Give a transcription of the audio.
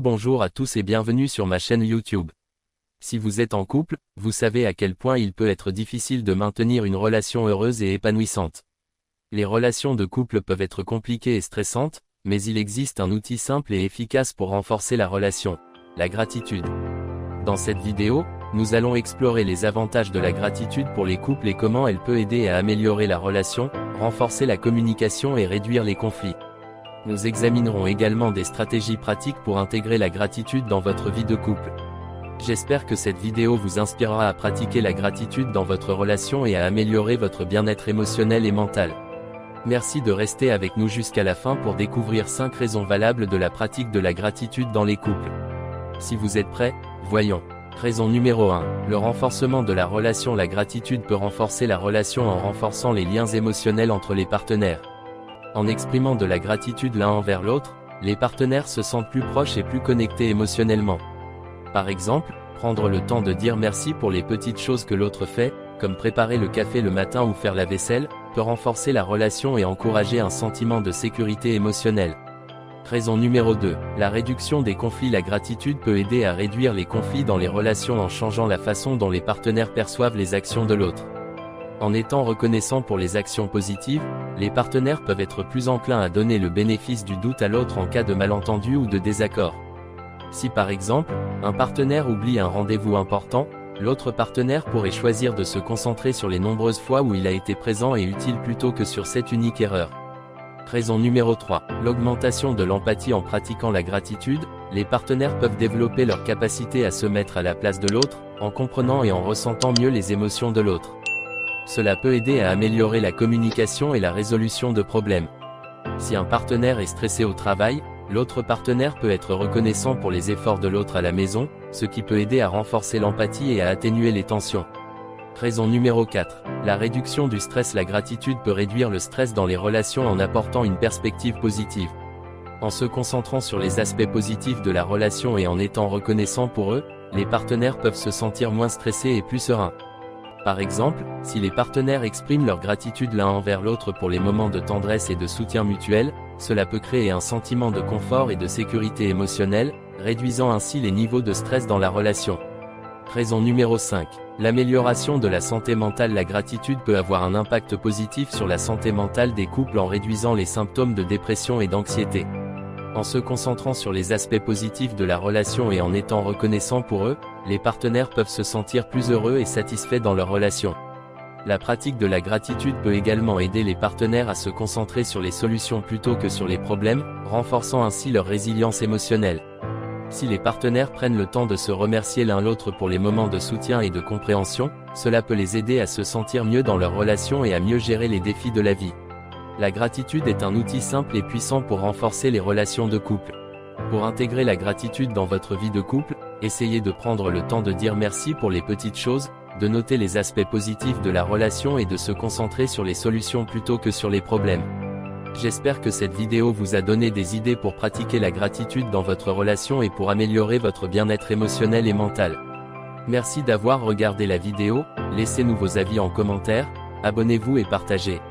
Bonjour à tous et bienvenue sur ma chaîne YouTube. Si vous êtes en couple, vous savez à quel point il peut être difficile de maintenir une relation heureuse et épanouissante. Les relations de couple peuvent être compliquées et stressantes, mais il existe un outil simple et efficace pour renforcer la relation, la gratitude. Dans cette vidéo, nous allons explorer les avantages de la gratitude pour les couples et comment elle peut aider à améliorer la relation, renforcer la communication et réduire les conflits. Nous examinerons également des stratégies pratiques pour intégrer la gratitude dans votre vie de couple. J'espère que cette vidéo vous inspirera à pratiquer la gratitude dans votre relation et à améliorer votre bien-être émotionnel et mental. Merci de rester avec nous jusqu'à la fin pour découvrir 5 raisons valables de la pratique de la gratitude dans les couples. Si vous êtes prêts, voyons. Raison numéro 1. Le renforcement de la relation. La gratitude peut renforcer la relation en renforçant les liens émotionnels entre les partenaires. En exprimant de la gratitude l'un envers l'autre, les partenaires se sentent plus proches et plus connectés émotionnellement. Par exemple, prendre le temps de dire merci pour les petites choses que l'autre fait, comme préparer le café le matin ou faire la vaisselle, peut renforcer la relation et encourager un sentiment de sécurité émotionnelle. Raison numéro 2. La réduction des conflits. La gratitude peut aider à réduire les conflits dans les relations en changeant la façon dont les partenaires perçoivent les actions de l'autre. En étant reconnaissants pour les actions positives, les partenaires peuvent être plus enclins à donner le bénéfice du doute à l'autre en cas de malentendu ou de désaccord. Si par exemple, un partenaire oublie un rendez-vous important, l'autre partenaire pourrait choisir de se concentrer sur les nombreuses fois où il a été présent et utile plutôt que sur cette unique erreur. Raison numéro 3. L'augmentation de l'empathie. En pratiquant la gratitude, les partenaires peuvent développer leur capacité à se mettre à la place de l'autre, en comprenant et en ressentant mieux les émotions de l'autre. Cela peut aider à améliorer la communication et la résolution de problèmes. Si un partenaire est stressé au travail, l'autre partenaire peut être reconnaissant pour les efforts de l'autre à la maison, ce qui peut aider à renforcer l'empathie et à atténuer les tensions. Raison numéro 4. La réduction du stress. La gratitude peut réduire le stress dans les relations en apportant une perspective positive. En se concentrant sur les aspects positifs de la relation et en étant reconnaissant pour eux, les partenaires peuvent se sentir moins stressés et plus sereins. Par exemple, si les partenaires expriment leur gratitude l'un envers l'autre pour les moments de tendresse et de soutien mutuel, cela peut créer un sentiment de confort et de sécurité émotionnelle, réduisant ainsi les niveaux de stress dans la relation. Raison numéro 5. L'amélioration de la santé mentale. La gratitude peut avoir un impact positif sur la santé mentale des couples en réduisant les symptômes de dépression et d'anxiété. En se concentrant sur les aspects positifs de la relation et en étant reconnaissants pour eux, les partenaires peuvent se sentir plus heureux et satisfaits dans leur relation. La pratique de la gratitude peut également aider les partenaires à se concentrer sur les solutions plutôt que sur les problèmes, renforçant ainsi leur résilience émotionnelle. Si les partenaires prennent le temps de se remercier l'un l'autre pour les moments de soutien et de compréhension, cela peut les aider à se sentir mieux dans leur relation et à mieux gérer les défis de la vie. La gratitude est un outil simple et puissant pour renforcer les relations de couple. Pour intégrer la gratitude dans votre vie de couple, essayez de prendre le temps de dire merci pour les petites choses, de noter les aspects positifs de la relation et de se concentrer sur les solutions plutôt que sur les problèmes. J'espère que cette vidéo vous a donné des idées pour pratiquer la gratitude dans votre relation et pour améliorer votre bien-être émotionnel et mental. Merci d'avoir regardé la vidéo, laissez-nous vos avis en commentaire, abonnez-vous et partagez.